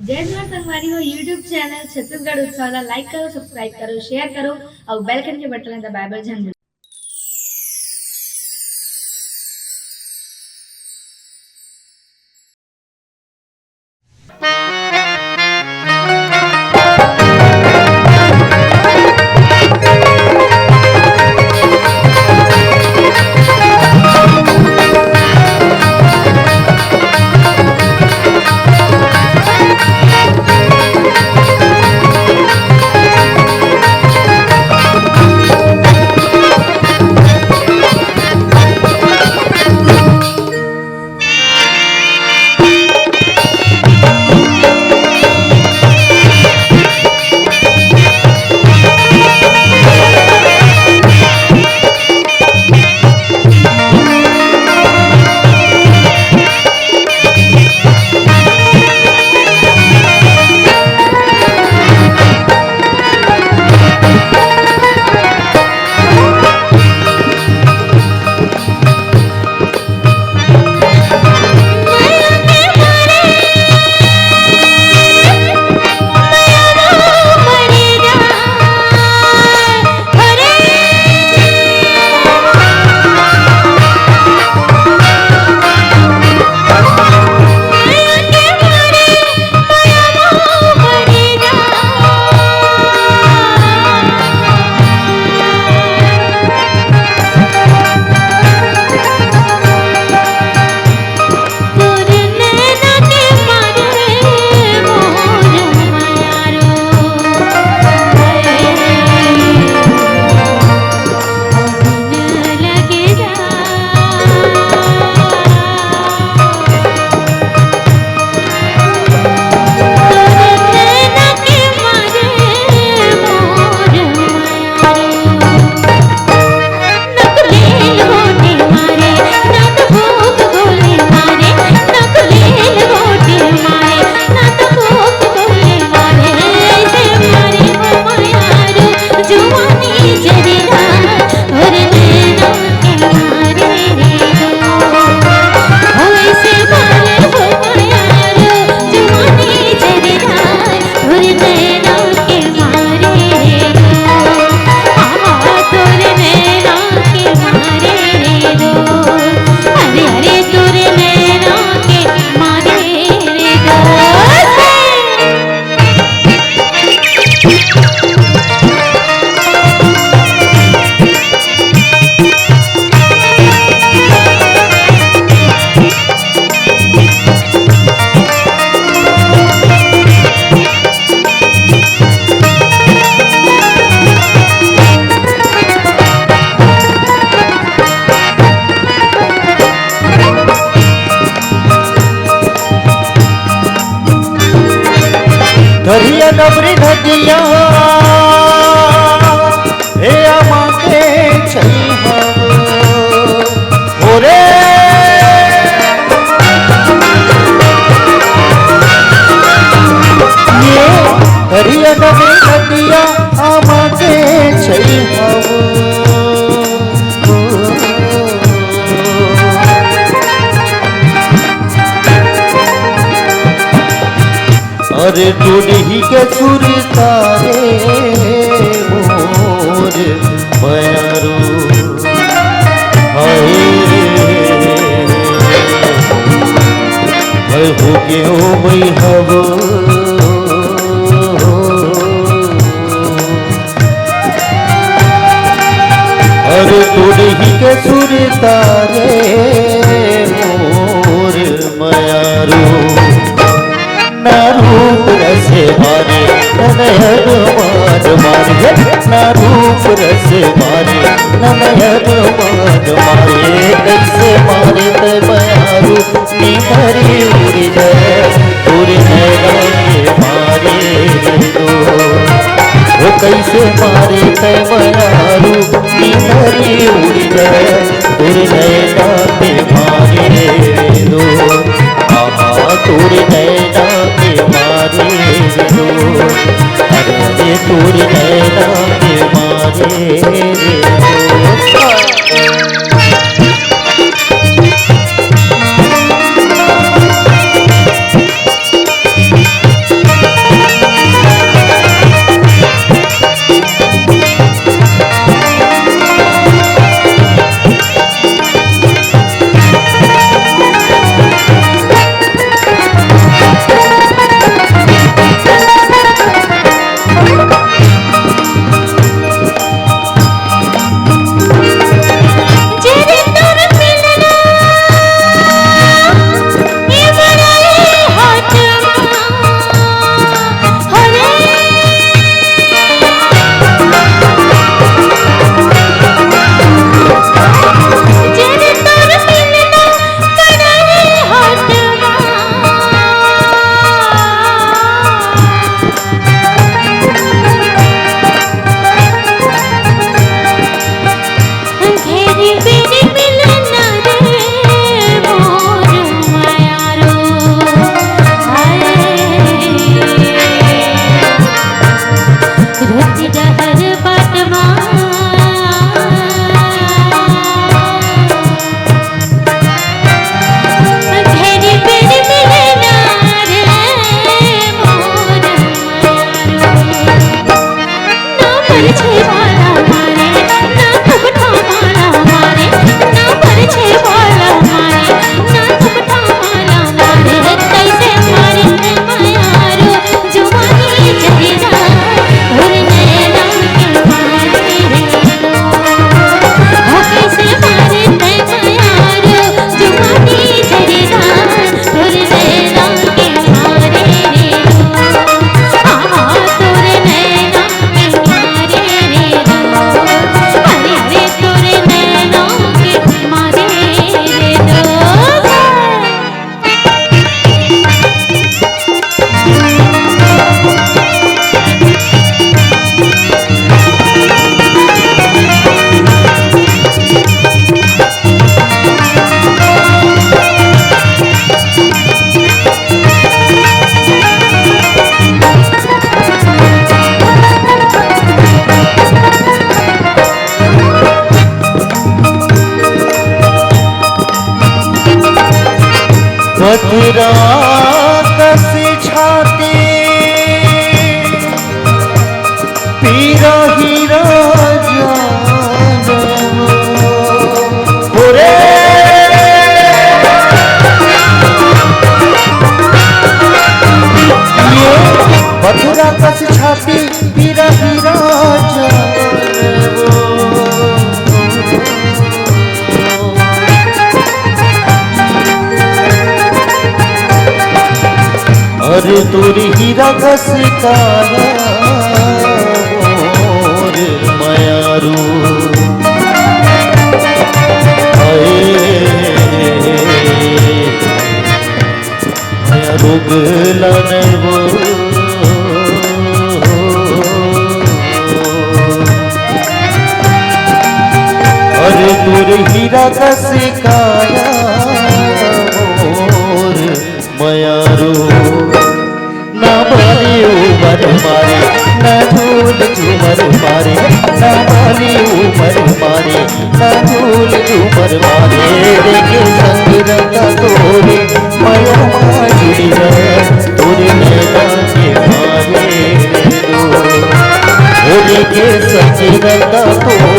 जय जवाहर संगवारी हो यूट्यूब चैनल छत्तीसगढ़ उत्सव लाइक करो सब्सक्राइब करो शेयर करो और बेल आइकन के बटन दबाए झंझट। धरिया डबरी ढकिया हे आमाके छई ओरे ये धरिया डबरी ढकिया आमाके छई अरे टूटी के सुर तारे मोर बयारू हाय हो क्यों मई हव अरे टूटी के सुर तारे मोर बयारू ना रूप रसे मारे नयन मान मारे ना रूप रसे मारे नयन मान मारे कैसे मारे ते बयारू नी मरी उड़ी जाए पूरी नैना के मारे तो वो कैसे मारे ते बयारू नी मरी उड़ी जाए पूरी नैना के मारे दो तोरी नैना के मारे दो अरे तोरी नैना के मारे दो हीरा कसी छाती पीरा हीरा मथुरा कस छाती पीरा हीरा अरे तोरी हीरा कस काया मोर मायारू माया रुगला वो दूर हीरा कस काया मोर मयारू ना बाली उमर मारे ना धूल झूमर मारे ना बाली उमर मारे ना धूल झूमर मारे देखे संग रंगा तोरे माया जुड़ी है तोरे नैना के मारे रे दो के संग रंगा तो